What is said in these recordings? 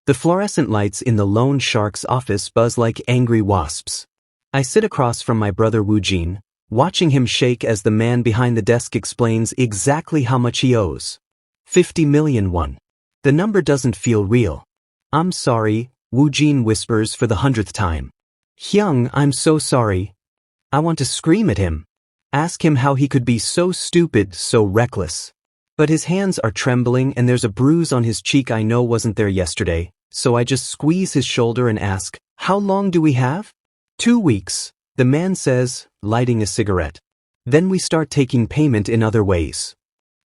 The fluorescent lights in the loan shark's office buzz like angry wasps. I sit across from my brother Woojin, watching him shake as the man behind the desk explains exactly how much he owes. 50 million won. The number doesn't feel real. I'm sorry, Woojin whispers for the 100th time. Hyung, I'm so sorry. I want to scream at him. Ask him how he could be so stupid, so reckless. But his hands are trembling and there's a bruise on his cheek I know wasn't there yesterday, so I just squeeze his shoulder and ask, how long do we have? 2 weeks, the man says, lighting a cigarette. Then we start taking payment in other ways.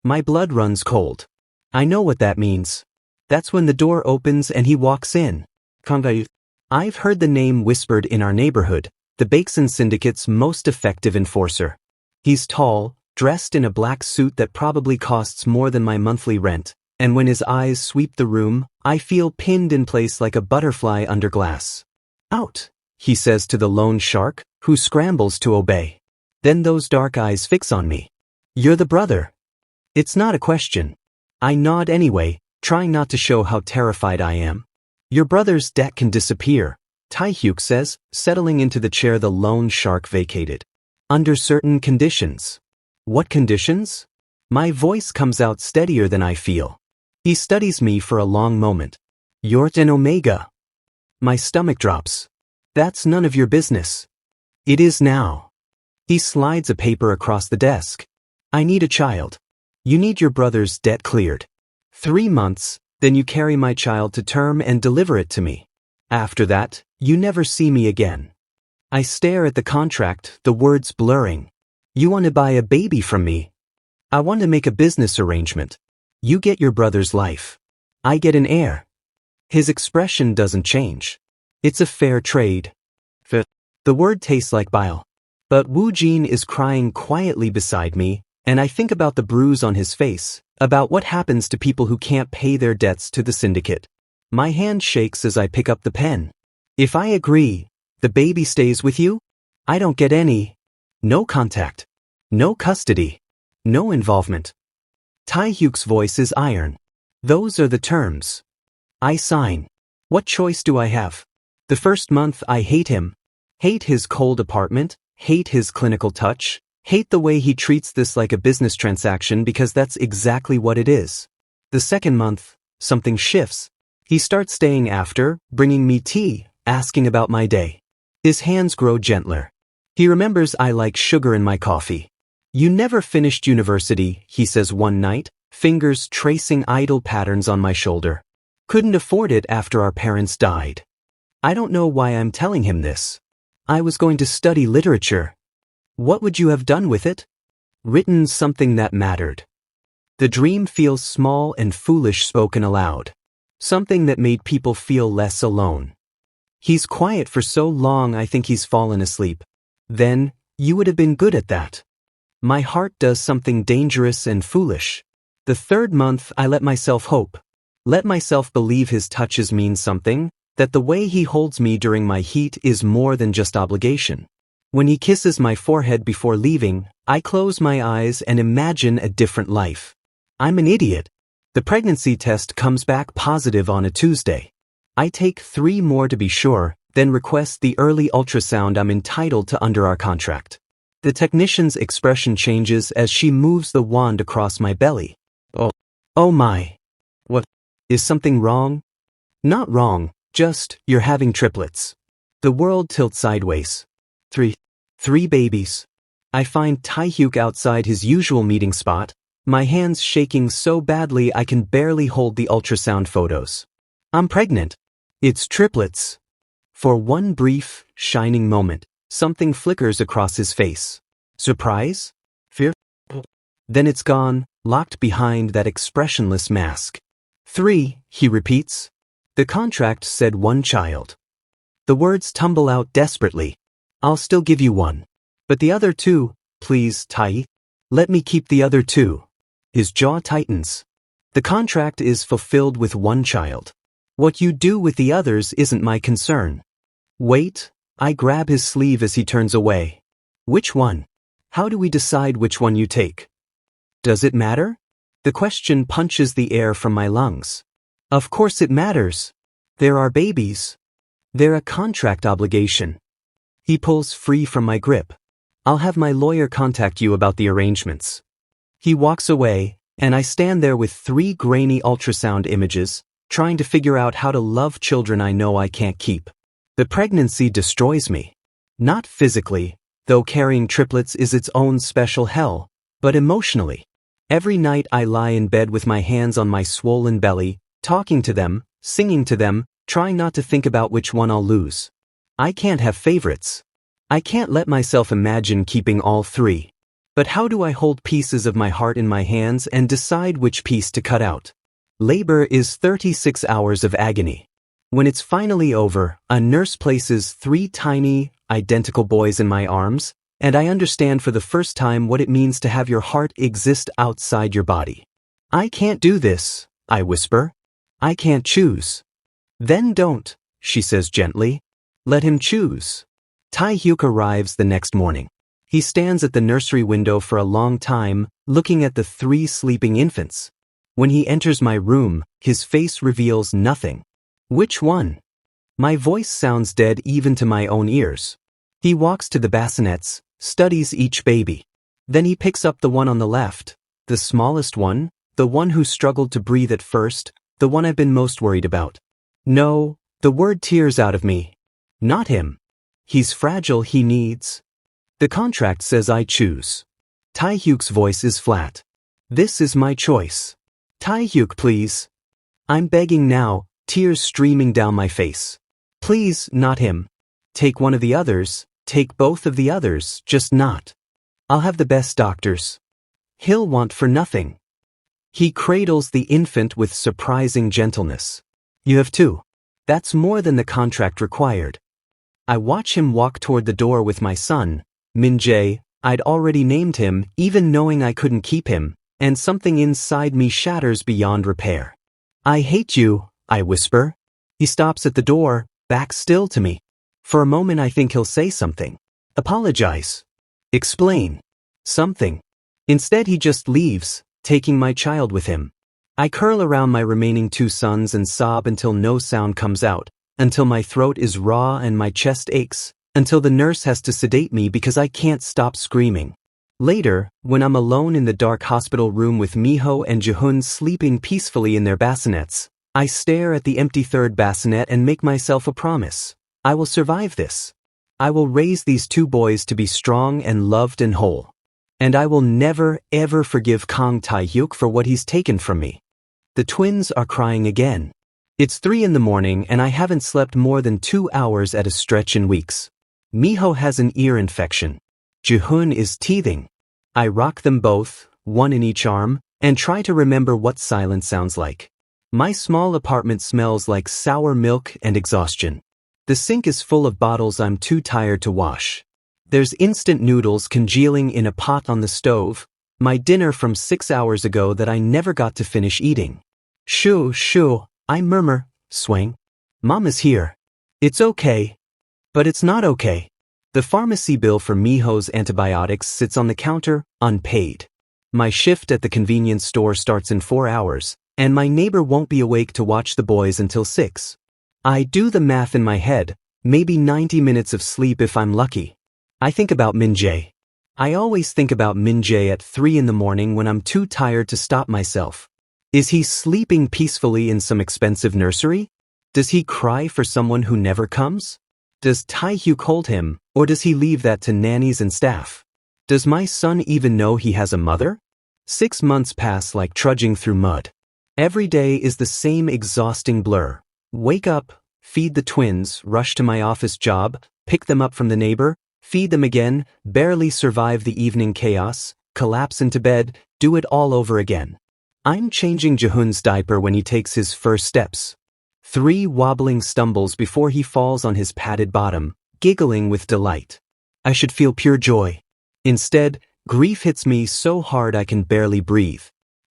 My blood runs cold. I know what that means. That's when the door opens and he walks in. Kang Taehyuk. I've heard the name whispered in our neighborhood, the Baeksan syndicate's most effective enforcer. He's tall, dressed in a black suit that probably costs more than my monthly rent, and when his eyes sweep the room, I feel pinned in place like a butterfly under glass. Out, he says to the lone shark, who scrambles to obey. Then those dark eyes fix on me. You're the brother. It's not a question. I nod anyway, trying not to show how terrified I am. Your brother's debt can disappear, Taehyuk says, settling into the chair the lone shark vacated. Under certain conditions. What conditions? My voice comes out steadier than I feel. He studies me for a long moment. You're an Omega. My stomach drops. That's none of your business. It is now. He slides a paper across the desk. I need a child. You need your brother's debt cleared. 3 months, then you carry my child to term and deliver it to me. After that, you never see me again. I stare at the contract, the words blurring. You want to buy a baby from me? I want to make a business arrangement. You get your brother's life. I get an heir. His expression doesn't change. It's a fair trade. The word tastes like bile. But Woojin is crying quietly beside me, and I think about the bruise on his face, about what happens to people who can't pay their debts to the syndicate. My hand shakes as I pick up the pen. If I agree, the baby stays with you? I don't get any. No contact. No custody. No involvement. Taehyuk's voice is iron. Those are the terms. I sign. What choice do I have? The first month I hate him. Hate his cold apartment. Hate his clinical touch. Hate the way he treats this like a business transaction because that's exactly what it is. The second month, something shifts. He starts staying after, bringing me tea, asking about my day. His hands grow gentler. He remembers I like sugar in my coffee. You never finished university, he says one night, fingers tracing idle patterns on my shoulder. Couldn't afford it after our parents died. I don't know why I'm telling him this. I was going to study literature. What would you have done with it? Written something that mattered. The dream feels small and foolish spoken aloud. Something that made people feel less alone. He's quiet for so long I think he's fallen asleep. Then, you would have been good at that. My heart does something dangerous and foolish. The third month I let myself hope. Let myself believe his touches mean something, that the way he holds me during my heat is more than just obligation. When he kisses my forehead before leaving, I close my eyes and imagine a different life. I'm an idiot. The pregnancy test comes back positive on a Tuesday. I take 3 more to be sure, then request the early ultrasound I'm entitled to under our contract. The technician's expression changes as she moves the wand across my belly. Oh my. What? Is something wrong? Not wrong, just, you're having triplets. The world tilts sideways. 3 babies. I find Taehyuk outside his usual meeting spot, my hands shaking so badly I can barely hold the ultrasound photos. I'm pregnant. It's triplets. For one brief, shining moment, something flickers across his face. Surprise? Fear? Then it's gone, locked behind that expressionless mask. 3, he repeats. The contract said 1 child. The words tumble out desperately. I'll still give you 1. But the other 2, please, Tae. Let me keep the other 2. His jaw tightens. The contract is fulfilled with 1 child. What you do with the others isn't my concern. Wait, I grab his sleeve as he turns away. Which one? How do we decide which one you take? Does it matter? The question punches the air from my lungs. Of course it matters. There are babies. They're a contract obligation. He pulls free from my grip. I'll have my lawyer contact you about the arrangements. He walks away, and I stand there with 3 grainy ultrasound images, trying to figure out how to love children I know I can't keep. The pregnancy destroys me. Not physically, though carrying triplets is its own special hell, but emotionally. Every night I lie in bed with my hands on my swollen belly, talking to them, singing to them, trying not to think about which one I'll lose. I can't have favorites. I can't let myself imagine keeping all 3. But how do I hold pieces of my heart in my hands and decide which piece to cut out? Labor is 36 hours of agony. When it's finally over, a nurse places 3 tiny, identical boys in my arms, and I understand for the first time what it means to have your heart exist outside your body. I can't do this, I whisper. I can't choose. Then don't, she says gently. Let him choose. Taehyuk arrives the next morning. He stands at the nursery window for a long time, looking at the 3 sleeping infants. When he enters my room, his face reveals nothing. Which one? My voice sounds dead even to my own ears. He walks to the bassinets, studies each baby. Then he picks up the one on the left, the smallest one, the one who struggled to breathe at first, the one I've been most worried about. No, the word tears out of me. Not him. He's fragile, he needs. The contract says I choose. Taehyuk's voice is flat. This is my choice. Taehyuk, please. I'm begging now, tears streaming down my face. Please, not him. Take one of the others, take both of the others, just not. I'll have the best doctors. He'll want for nothing. He cradles the infant with surprising gentleness. You have 2. That's more than the contract required. I watch him walk toward the door with my son, Min-jae. I'd already named him, even knowing I couldn't keep him, and something inside me shatters beyond repair. I hate you, I whisper. He stops at the door, back still to me. For a moment I think he'll say something. Apologize. Explain. Something. Instead he just leaves, taking my child with him. I curl around my remaining 2 sons and sob until no sound comes out, until my throat is raw and my chest aches, until the nurse has to sedate me because I can't stop screaming. Later, when I'm alone in the dark hospital room with Miho and Jihoon sleeping peacefully in their bassinets, I stare at the empty 3rd bassinet and make myself a promise. I will survive this. I will raise these 2 boys to be strong and loved and whole. And I will never, ever forgive Kang Taehyuk for what he's taken from me. The twins are crying again. It's 3 in the morning and I haven't slept more than 2 hours at a stretch in weeks. Miho has an ear infection. Jihoon is teething. I rock them both, one in each arm, and try to remember what silence sounds like. My small apartment smells like sour milk and exhaustion. The sink is full of bottles I'm too tired to wash. There's instant noodles congealing in a pot on the stove, my dinner from 6 hours ago that I never got to finish eating. Shoo, shoo, I murmur, swing. Mama's here. It's okay. But it's not okay. The pharmacy bill for Miho's antibiotics sits on the counter, unpaid. My shift at the convenience store starts in 4 hours, and my neighbor won't be awake to watch the boys until 6. I do the math in my head, maybe 90 minutes of sleep if I'm lucky. I think about Min-jae. I always think about Min-jae at 3 in the morning when I'm too tired to stop myself. Is he sleeping peacefully in some expensive nursery? Does he cry for someone who never comes? Does Taehyuk hold him, or does he leave that to nannies and staff? Does my son even know he has a mother? 6 months pass like trudging through mud. Every day is the same exhausting blur. Wake up, feed the twins, rush to my office job, pick them up from the neighbor, feed them again, barely survive the evening chaos, collapse into bed, do it all over again. I'm changing Jihoon's diaper when he takes his first steps. 3 wobbling stumbles before he falls on his padded bottom, giggling with delight. I should feel pure joy. Instead, grief hits me so hard I can barely breathe.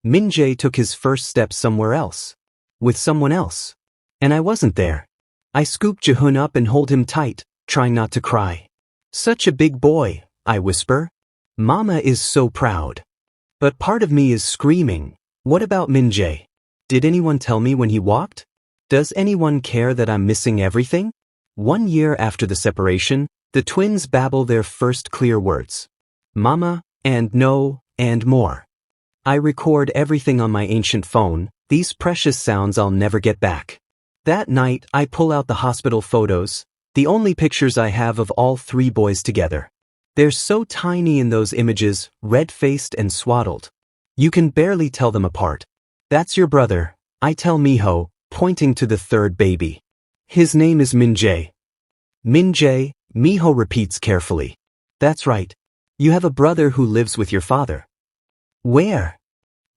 Min-jae took his first step somewhere else. With someone else. And I wasn't there. I scoop Jihoon up and hold him tight, trying not to cry. Such a big boy, I whisper. Mama is so proud. But part of me is screaming. What about Min-jae? Did anyone tell me when he walked? Does anyone care that I'm missing everything? 1 year after the separation, the twins babble their first clear words. Mama, and no, and more. I record everything on my ancient phone, these precious sounds I'll never get back. That night, I pull out the hospital photos, the only pictures I have of all 3 boys together. They're so tiny in those images, red-faced and swaddled. You can barely tell them apart. That's your brother, I tell Miho, pointing to the 3rd baby. His name is Min-jae. Min-jae, Miho repeats carefully. That's right. You have a brother who lives with your father. Where?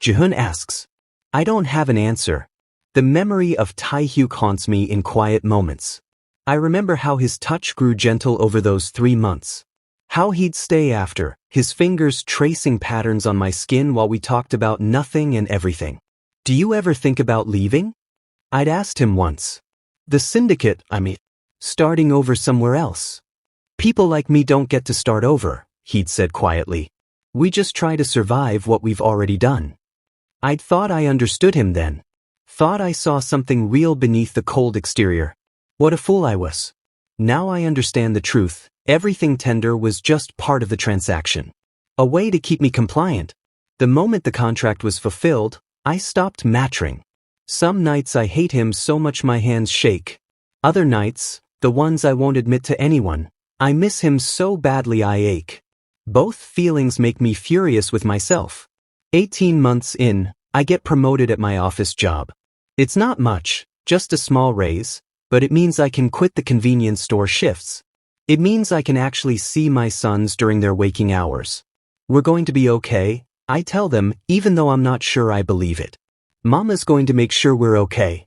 Jihoon asks. I don't have an answer. The memory of Taehyuk haunts me in quiet moments. I remember how his touch grew gentle over those 3 months. How he'd stay after, his fingers tracing patterns on my skin while we talked about nothing and everything. Do you ever think about leaving? I'd asked him once. The syndicate, starting over somewhere else. People like me don't get to start over, he'd said quietly. We just try to survive what we've already done. I'd thought I understood him then. Thought I saw something real beneath the cold exterior. What a fool I was. Now I understand the truth. Everything tender was just part of the transaction. A way to keep me compliant. The moment the contract was fulfilled, I stopped mattering. Some nights I hate him so much my hands shake. Other nights, the ones I won't admit to anyone, I miss him so badly I ache. Both feelings make me furious with myself. 18 months in, I get promoted at my office job. It's not much, just a small raise, but it means I can quit the convenience store shifts. It means I can actually see my sons during their waking hours. We're going to be okay, I tell them, even though I'm not sure I believe it. Mama's going to make sure we're okay.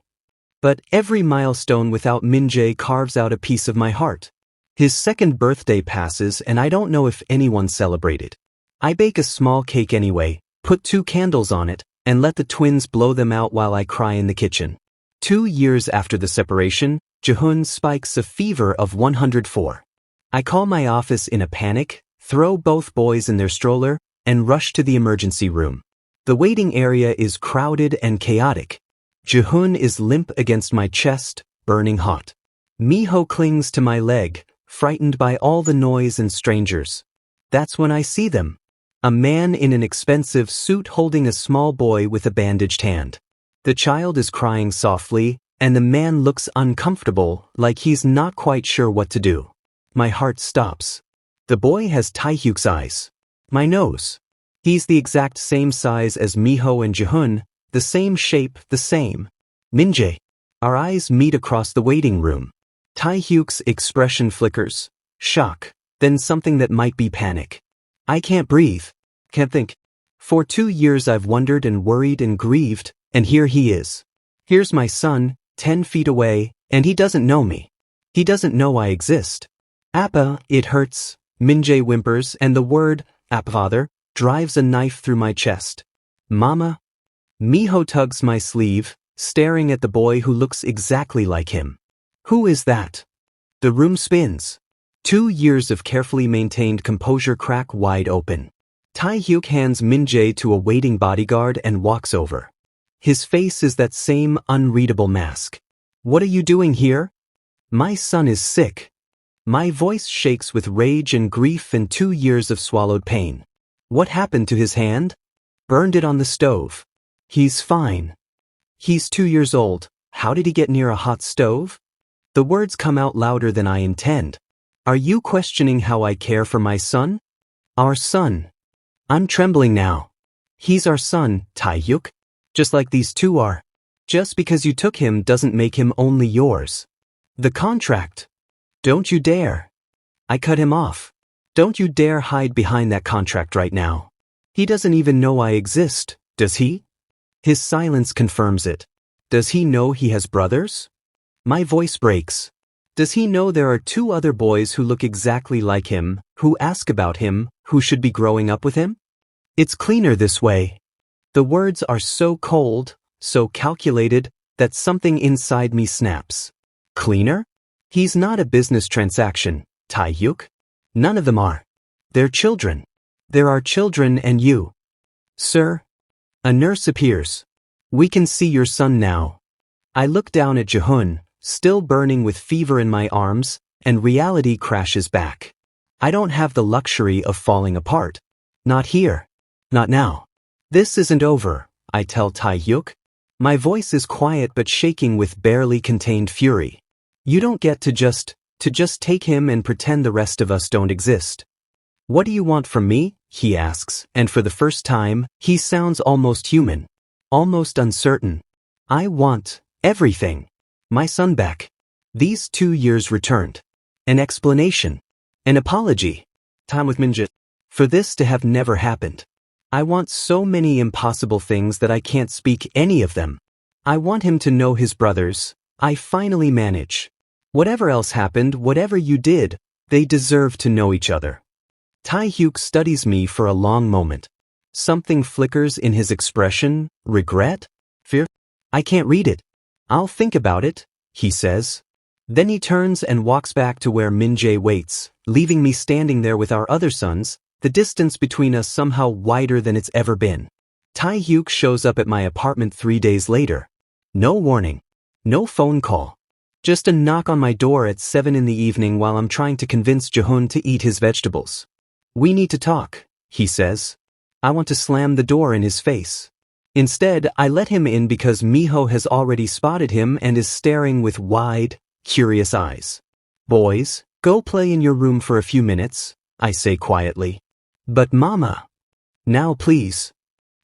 But every milestone without Min-jae carves out a piece of my heart. His 2nd birthday passes and I don't know if anyone celebrated. I bake a small cake anyway, put 2 candles on it, and let the twins blow them out while I cry in the kitchen. 2 years after the separation, Jihoon spikes a fever of 104. I call my office in a panic, throw both boys in their stroller, and rush to the emergency room. The waiting area is crowded and chaotic. Jihoon is limp against my chest, burning hot. Miho clings to my leg, frightened by all the noise and strangers. That's when I see them. A man in an expensive suit holding a small boy with a bandaged hand. The child is crying softly, and the man looks uncomfortable, like he's not quite sure what to do. My heart stops. The boy has Taehyuk's eyes. My nose. He's the exact same size as Miho and Jihoon, the same shape, the same. Min-jae. Our eyes meet across the waiting room. Taehyuk's expression flickers. Shock. Then something that might be panic. I can't breathe. Can't think. For 2 years I've wondered and worried and grieved, and here he is. Here's my son, 10 feet away, and he doesn't know me. He doesn't know I exist. Appa, it hurts, Min-jae whimpers, and the word, Appa-father, drives a knife through my chest. Mama? Miho tugs my sleeve, staring at the boy who looks exactly like him. Who is that? The room spins. 2 years of carefully maintained composure crack wide open. Taehyuk hands Min-jae to a waiting bodyguard and walks over. His face is that same unreadable mask. What are you doing here? My son is sick. My voice shakes with rage and grief and 2 years of swallowed pain. What happened to his hand? Burned it on the stove. He's fine. He's 2 years old. How did he get near a hot stove? The words come out louder than I intend. Are you questioning how I care for my son? Our son. I'm trembling now. He's our son, Taehyuk. Just like these 2 are. Just because you took him doesn't make him only yours. The contract. Don't you dare. I cut him off. Don't you dare hide behind that contract right now. He doesn't even know I exist, does he? His silence confirms it. Does he know he has brothers? My voice breaks. Does he know there are 2 other boys who look exactly like him, who ask about him, who should be growing up with him? It's cleaner this way. The words are so cold, so calculated, that something inside me snaps. Cleaner? He's not a business transaction, Taehyuk. None of them are. They're children. There are children and you. Sir? A nurse appears. We can see your son now. I look down at Jihoon, still burning with fever in my arms, and reality crashes back. I don't have the luxury of falling apart. Not here. Not now. This isn't over, I tell Taehyuk. My voice is quiet but shaking with barely contained fury. You don't get to just take him and pretend the rest of us don't exist. What do you want from me? He asks, and for the first time, he sounds almost human. Almost uncertain. I want everything. My son back. These 2 years returned. An explanation. An apology. Time with Minjit. For this to have never happened. I want so many impossible things that I can't speak any of them. I want him to know his brothers. I finally manage. Whatever else happened, whatever you did, they deserve to know each other. Taehyuk studies me for a long moment. Something flickers in his expression. Regret? Fear? I can't read it. I'll think about it, he says. Then he turns and walks back to where Min-jae waits, leaving me standing there with our other sons, the distance between us somehow wider than it's ever been. Taehyuk shows up at my apartment 3 days later. No warning. No phone call. Just a knock on my door at 7 in the evening while I'm trying to convince Jihoon to eat his vegetables. We need to talk, he says. I want to slam the door in his face. Instead, I let him in because Miho has already spotted him and is staring with wide, curious eyes. Boys, go play in your room for a few minutes, I say quietly. But Mama. Now please.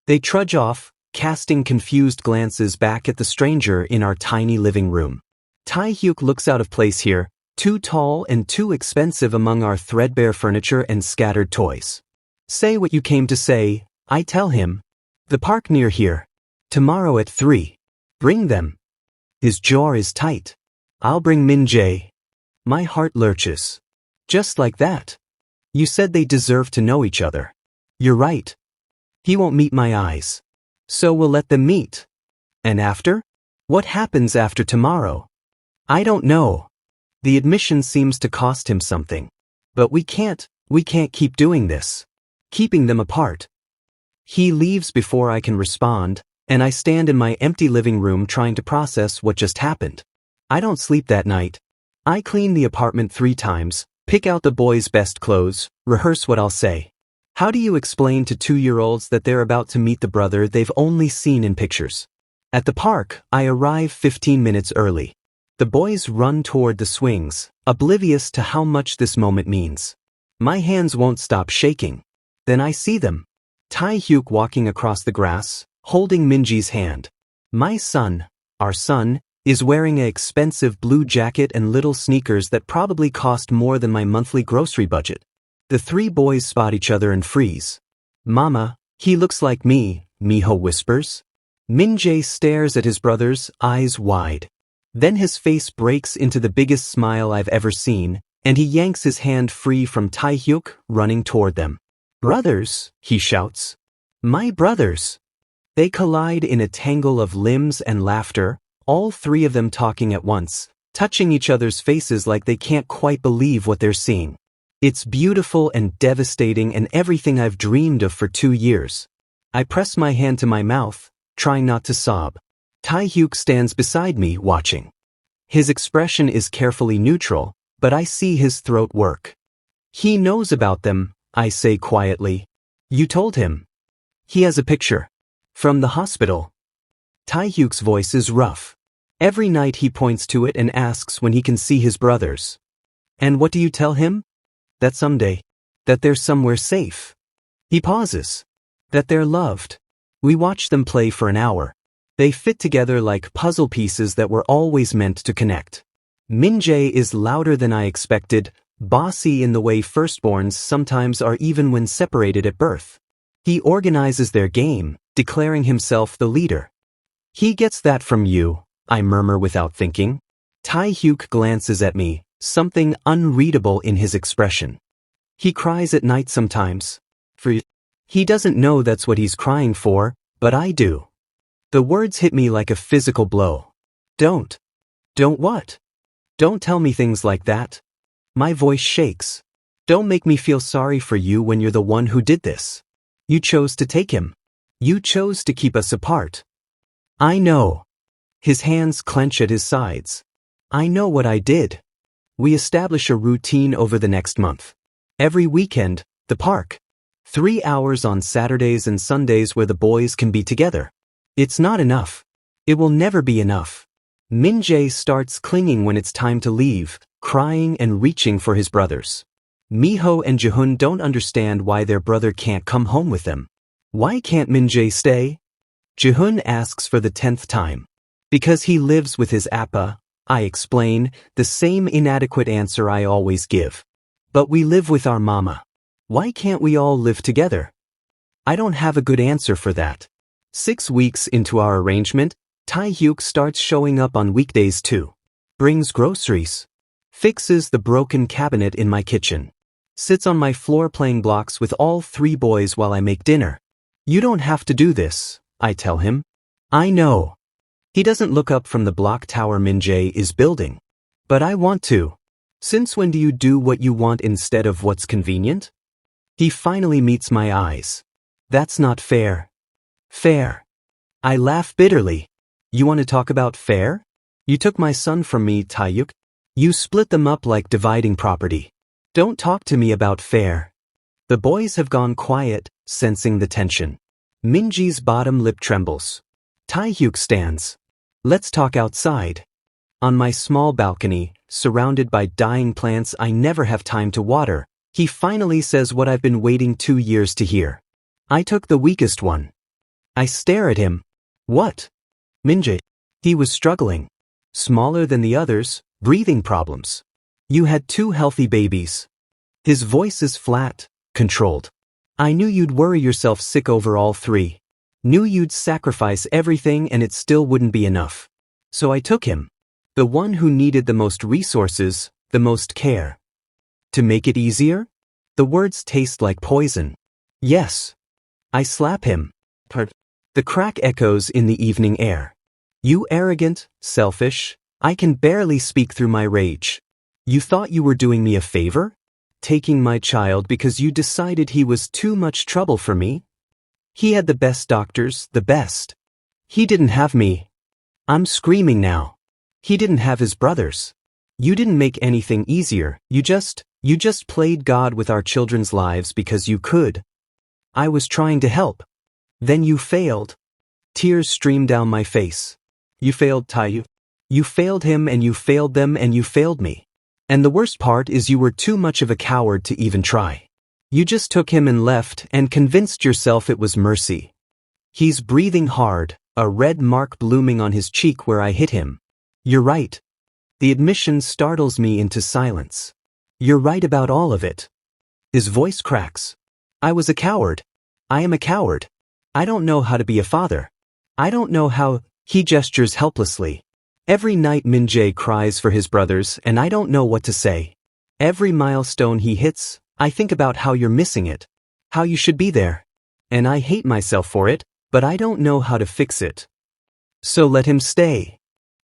They trudge off, casting confused glances back at the stranger in our tiny living room. Taehyuk looks out of place here, too tall and too expensive among our threadbare furniture and scattered toys. Say what you came to say, I tell him. The park near here. Tomorrow at 3. Bring them. His jaw is tight. I'll bring Min-jae. My heart lurches. Just like that. You said they deserve to know each other. You're right. He won't meet my eyes. So we'll let them meet. And after? What happens after tomorrow? I don't know. The admission seems to cost him something. But we can't keep doing this. Keeping them apart. He leaves before I can respond, and I stand in my empty living room trying to process what just happened. I don't sleep that night. I clean the apartment 3 times, pick out the boys' best clothes, rehearse what I'll say. How do you explain to 2-year-olds that they're about to meet the brother they've only seen in pictures? At the park, I arrive 15 minutes early. The boys run toward the swings, oblivious to how much this moment means. My hands won't stop shaking. Then I see them. Taehyuk walking across the grass, holding Minji's hand. My son, our son, is wearing an expensive blue jacket and little sneakers that probably cost more than my monthly grocery budget. The 3 boys spot each other and freeze. Mama, he looks like me, Miho whispers. Min-jae stares at his brothers, eyes wide. Then his face breaks into the biggest smile I've ever seen, and he yanks his hand free from Taehyuk, running toward them. Brothers, he shouts. My brothers. They collide in a tangle of limbs and laughter, all 3 of them talking at once, touching each other's faces like they can't quite believe what they're seeing. It's beautiful and devastating and everything I've dreamed of for 2 years. I press my hand to my mouth, trying not to sob. Taehyuk stands beside me, watching. His expression is carefully neutral, but I see his throat work. He knows about them, I say quietly. You told him. He has a picture. From the hospital. Taehyuk's voice is rough. Every night he points to it and asks when he can see his brothers. And what do you tell him? That someday. That they're somewhere safe. He pauses. That they're loved. We watch them play for an hour. They fit together like puzzle pieces that were always meant to connect. Min-jae is louder than I expected, bossy in the way firstborns sometimes are even when separated at birth. He organizes their game, declaring himself the leader. He gets that from you, I murmur without thinking. Taehyuk glances at me, something unreadable in his expression. He cries at night sometimes. He doesn't know that's what he's crying for, but I do. The words hit me like a physical blow. Don't. Don't what? Don't tell me things like that. My voice shakes. Don't make me feel sorry for you when you're the one who did this. You chose to take him. You chose to keep us apart. I know. His hands clench at his sides. I know what I did. We establish a routine over the next month. Every weekend, the park. 3 hours on Saturdays and Sundays where the boys can be together. It's not enough. It will never be enough. Min-jae starts clinging when it's time to leave, crying and reaching for his brothers. Miho and Jihoon don't understand why their brother can't come home with them. Why can't Min-jae stay? Jihoon asks for the 10th time. Because he lives with his appa, I explain, the same inadequate answer I always give. But we live with our mama. Why can't we all live together? I don't have a good answer for that. 6 weeks into our arrangement, Taehyuk starts showing up on weekdays too. Brings groceries. Fixes the broken cabinet in my kitchen. Sits on my floor playing blocks with all 3 boys while I make dinner. You don't have to do this, I tell him. I know. He doesn't look up from the block tower Min-jae is building. But I want to. Since when do you do what you want instead of what's convenient? He finally meets my eyes. That's not fair. Fair. I laugh bitterly. You want to talk about fair? You took my son from me, Taehyuk. You split them up like dividing property. Don't talk to me about fair. The boys have gone quiet, sensing the tension. Min-jae's bottom lip trembles. Taehyuk stands. Let's talk outside. On my small balcony, surrounded by dying plants I never have time to water, he finally says what I've been waiting 2 years to hear. I took the weakest one. I stare at him. What? Min-jae. He was struggling. Smaller than the others, breathing problems. You had 2 healthy babies. His voice is flat, controlled. I knew you'd worry yourself sick over all 3. Knew you'd sacrifice everything and it still wouldn't be enough. So I took him. The one who needed the most resources, the most care. To make it easier? The words taste like poison. Yes. I slap him. The crack echoes in the evening air. You arrogant, selfish, I can barely speak through my rage. You thought you were doing me a favor? Taking my child because you decided he was too much trouble for me? He had the best doctors, the best. He didn't have me. I'm screaming now. He didn't have his brothers. You didn't make anything easier, you just played God with our children's lives because you could. I was trying to help. Then you failed. Tears stream down my face. You failed Taehyuk. You failed him and you failed them and you failed me. And the worst part is you were too much of a coward to even try. You just took him and left and convinced yourself it was mercy. He's breathing hard, a red mark blooming on his cheek where I hit him. You're right. The admission startles me into silence. You're right about all of it. His voice cracks. I was a coward. I am a coward. I don't know how to be a father. I don't know how. He gestures helplessly. Every night Min-jae cries for his brothers and I don't know what to say. Every milestone he hits, I think about how you're missing it. How you should be there. And I hate myself for it, but I don't know how to fix it. So let him stay.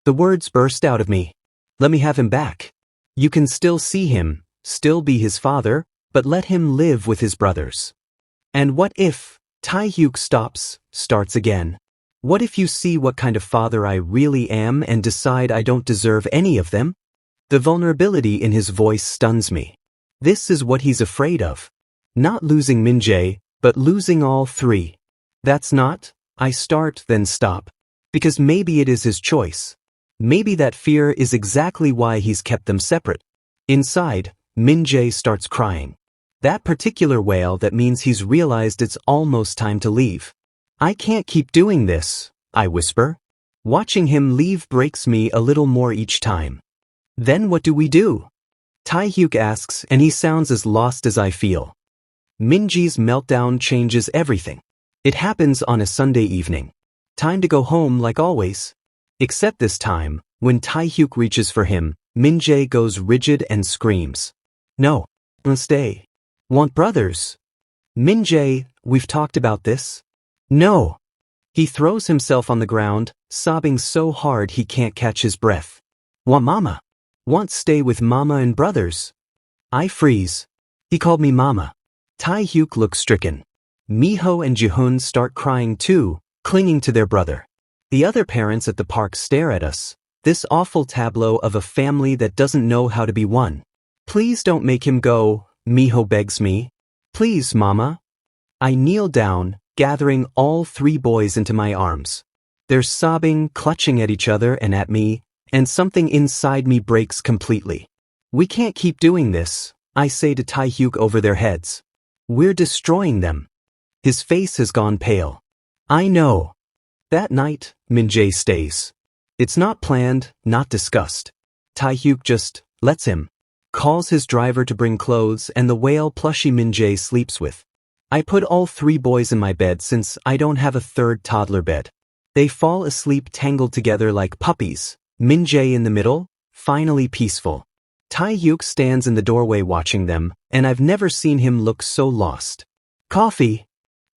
The words burst out of me. Let me have him back. You can still see him, still be his father, but let him live with his brothers. And what if Taehyuk starts again? What if you see what kind of father I really am and decide I don't deserve any of them? The vulnerability in his voice stuns me. This is what he's afraid of. Not losing Min-jae, but losing all 3. That's not, I start then stop. Because maybe it is his choice. Maybe that fear is exactly why he's kept them separate. Inside, Min-jae starts crying. That particular wail that means he's realized it's almost time to leave. I can't keep doing this, I whisper. Watching him leave breaks me a little more each time. Then what do we do? Taehyuk asks and he sounds as lost as I feel. Min-jae's meltdown changes everything. It happens on a Sunday evening. Time to go home like always. Except this time, when Taehyuk reaches for him, Min-jae goes rigid and screams. No. Stay. Want brothers. Min-jae, we've talked about this. No. He throws himself on the ground, sobbing so hard he can't catch his breath. Want mama. Want stay with mama and brothers. I freeze. He called me mama. Taehyuk looks stricken. Miho and Jihoon start crying too, clinging to their brother. The other parents at the park stare at us, this awful tableau of a family that doesn't know how to be one. Please don't make him go, Miho begs me. Please, Mama. I kneel down, gathering all 3 boys into my arms. They're sobbing, clutching at each other and at me, and something inside me breaks completely. We can't keep doing this, I say to Taehyuk over their heads. We're destroying them. His face has gone pale. I know. That night, Min-jae stays. It's not planned, not discussed. Taehyuk just lets him. Calls his driver to bring clothes and the whale plushie Min-jae sleeps with. I put all 3 boys in my bed since I don't have a third toddler bed. They fall asleep tangled together like puppies, Min-jae in the middle, finally peaceful. Taehyuk stands in the doorway watching them, and I've never seen him look so lost. Coffee?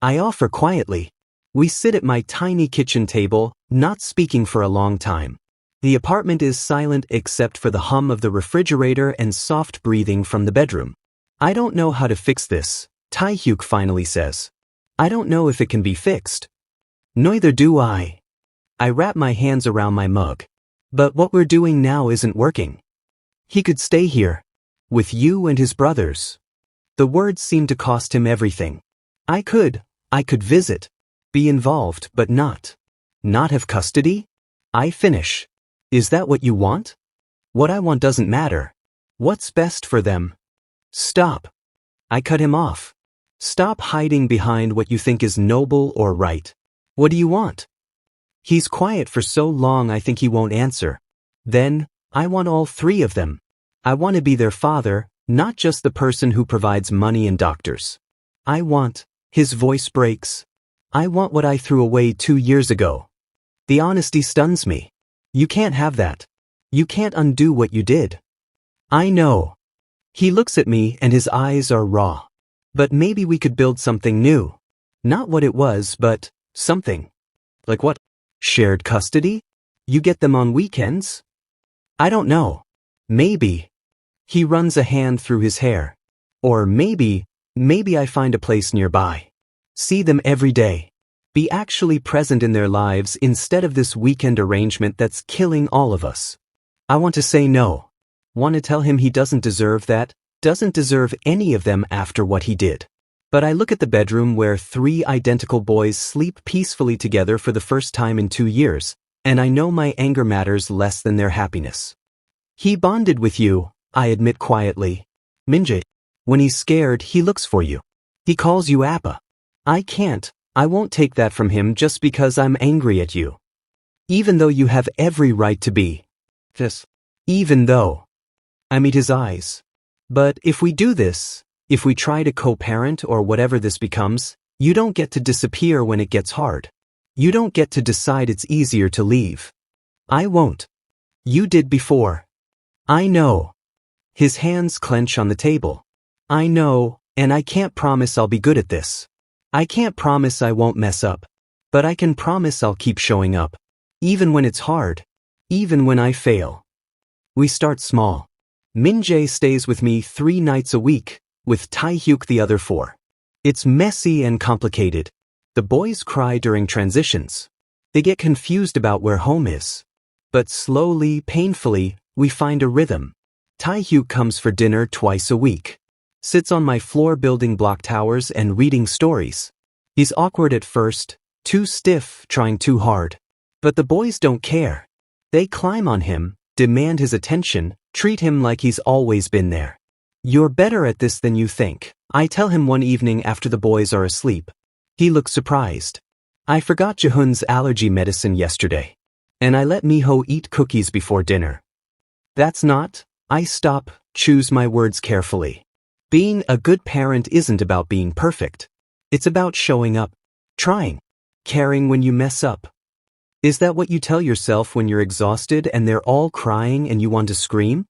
I offer quietly. We sit at my tiny kitchen table, not speaking for a long time. The apartment is silent except for the hum of the refrigerator and soft breathing from the bedroom. I don't know how to fix this, Taehyuk finally says. I don't know if it can be fixed. Neither do I. I wrap my hands around my mug. But what we're doing now isn't working. He could stay here. With you and his brothers. The words seem to cost him everything. I could visit. Be involved, but not. Not have custody? I finish. Is that what you want? What I want doesn't matter. What's best for them? Stop. I cut him off. Stop hiding behind what you think is noble or right. What do you want? He's quiet for so long I think he won't answer. Then, I want all 3 of them. I want to be their father, not just the person who provides money and doctors. I want, his voice breaks. I want what I threw away 2 years ago. The honesty stuns me. You can't have that. You can't undo what you did. I know. He looks at me and his eyes are raw. But maybe we could build something new. Not what it was, but something. Like what? Shared custody? You get them on weekends? I don't know. Maybe. He runs a hand through his hair. Or maybe I find a place nearby. See them every day. Be actually present in their lives instead of this weekend arrangement that's killing all of us. I want to say no. Want to tell him he doesn't deserve that, doesn't deserve any of them after what he did. But I look at the bedroom where 3 identical boys sleep peacefully together for the first time in 2 years, and I know my anger matters less than their happiness. He bonded with you, I admit quietly. Min-jae. When he's scared, he looks for you. He calls you Appa. I won't take that from him just because I'm angry at you. Even though you have every right to be. Even though. I meet his eyes. But if we do this, if we try to co-parent or whatever this becomes, you don't get to disappear when it gets hard. You don't get to decide it's easier to leave. I won't. You did before. I know. His hands clench on the table. I know, and I can't promise I'll be good at this. I can't promise I won't mess up. But I can promise I'll keep showing up. Even when it's hard. Even when I fail. We start small. Min-jae stays with me 3 nights a week, with Taehyuk the other 4. It's messy and complicated. The boys cry during transitions. They get confused about where home is. But slowly, painfully, we find a rhythm. Taehyuk comes for dinner twice a week. Sits on my floor building block towers and reading stories. He's awkward at first, too stiff, trying too hard. But the boys don't care. They climb on him, demand his attention, treat him like he's always been there. You're better at this than you think, I tell him one evening after the boys are asleep. He looks surprised. I forgot Jehun's allergy medicine yesterday. And I let Miho eat cookies before dinner. That's not, I stop, choose my words carefully. Being a good parent isn't about being perfect. It's about showing up, trying, caring when you mess up. Is that what you tell yourself when you're exhausted and they're all crying and you want to scream?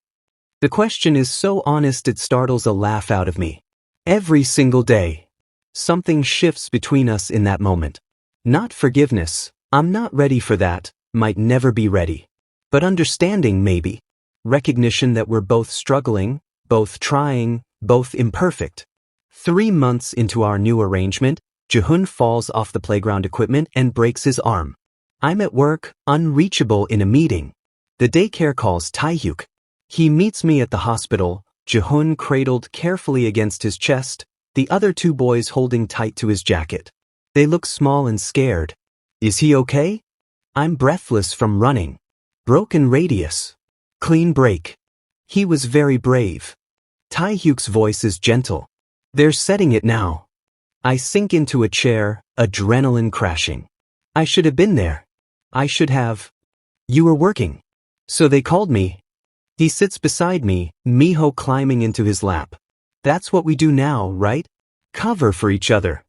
The question is so honest it startles a laugh out of me. Every single day. Something shifts between us in that moment. Not forgiveness, I'm not ready for that, might never be ready. But understanding maybe. Recognition that we're both struggling, both trying, both imperfect. 3 months into our new arrangement, Jehun falls off the playground equipment and breaks his arm. I'm at work, unreachable in a meeting. The daycare calls Taehyuk. He meets me at the hospital, Jihoon cradled carefully against his chest, the other two boys holding tight to his jacket. They look small and scared. Is he okay? I'm breathless from running. Broken radius. Clean break. He was very brave. Taehyuk's voice is gentle. They're setting it now. I sink into a chair, adrenaline crashing. I should have been there. I should have. You were working. So they called me. He sits beside me, Miho climbing into his lap. That's what we do now, right? Cover for each other.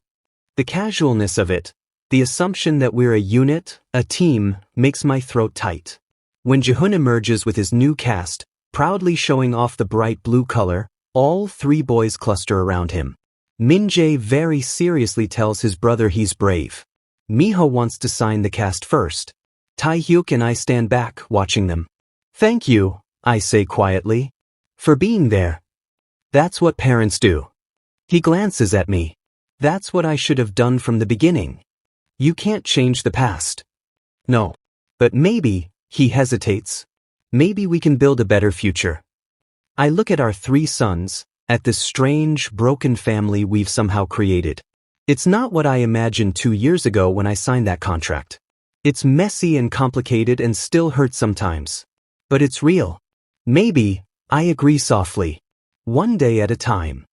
The casualness of it, the assumption that we're a unit, a team, makes my throat tight. When Jihoon emerges with his new cast, proudly showing off the bright blue color, all three boys cluster around him. Min-jae very seriously tells his brother he's brave. Miho wants to sign the cast first. Taehyuk and I stand back, watching them. Thank you, I say quietly, for being there. That's what parents do. He glances at me. That's what I should have done from the beginning. You can't change the past. No. But maybe, he hesitates. Maybe we can build a better future. I look at our three sons, at this strange, broken family we've somehow created. It's not what I imagined 2 years ago when I signed that contract. It's messy and complicated and still hurts sometimes. But it's real. Maybe, I agree softly. One day at a time.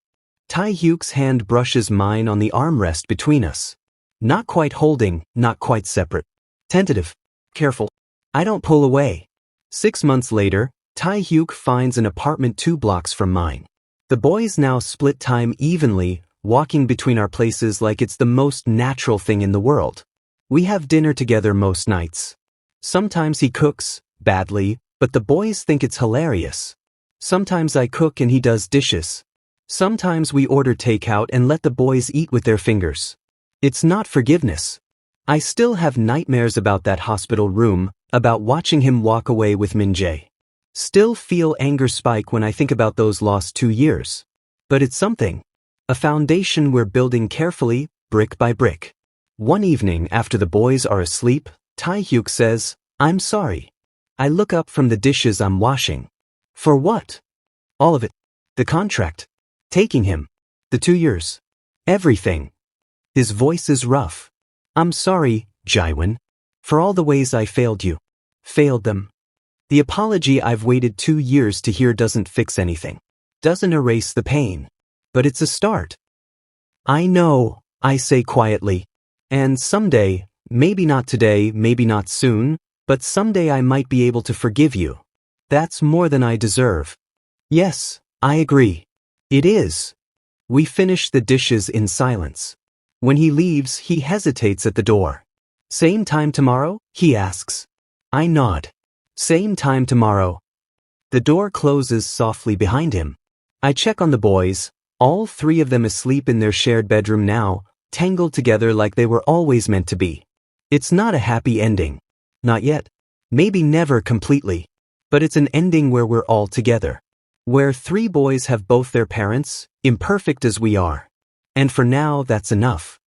Taehyuk's hand brushes mine on the armrest between us. Not quite holding, not quite separate. Tentative. Careful. I don't pull away. 6 months later, Taehyuk finds an apartment 2 blocks from mine. The boys now split time evenly, walking between our places like it's the most natural thing in the world. We have dinner together most nights. Sometimes he cooks, badly, but the boys think it's hilarious. Sometimes I cook and he does dishes. Sometimes we order takeout and let the boys eat with their fingers. It's not forgiveness. I still have nightmares about that hospital room, about watching him walk away with Min-jae. Still feel anger spike when I think about those lost 2 years. But it's something. A foundation we're building carefully, brick by brick. One evening after the boys are asleep, Taehyuk says, I'm sorry. I look up from the dishes I'm washing. For what? All of it. The contract. Taking him. The 2 years. Everything. His voice is rough. I'm sorry, Jiwon. For all the ways I failed you. Failed them. The apology I've waited 2 years to hear doesn't fix anything. Doesn't erase the pain. But it's a start. I know, I say quietly. And someday, maybe not today, maybe not soon, but someday I might be able to forgive you. That's more than I deserve. Yes, I agree. It is. We finish the dishes in silence. When he leaves, he hesitates at the door. Same time tomorrow? He asks. I nod. Same time tomorrow. The door closes softly behind him. I check on the boys, all 3 of them asleep in their shared bedroom now, tangled together like they were always meant to be. It's not a happy ending. Not yet. Maybe never completely. But it's an ending where we're all together. Where 3 boys have both their parents, imperfect as we are. And for now, that's enough.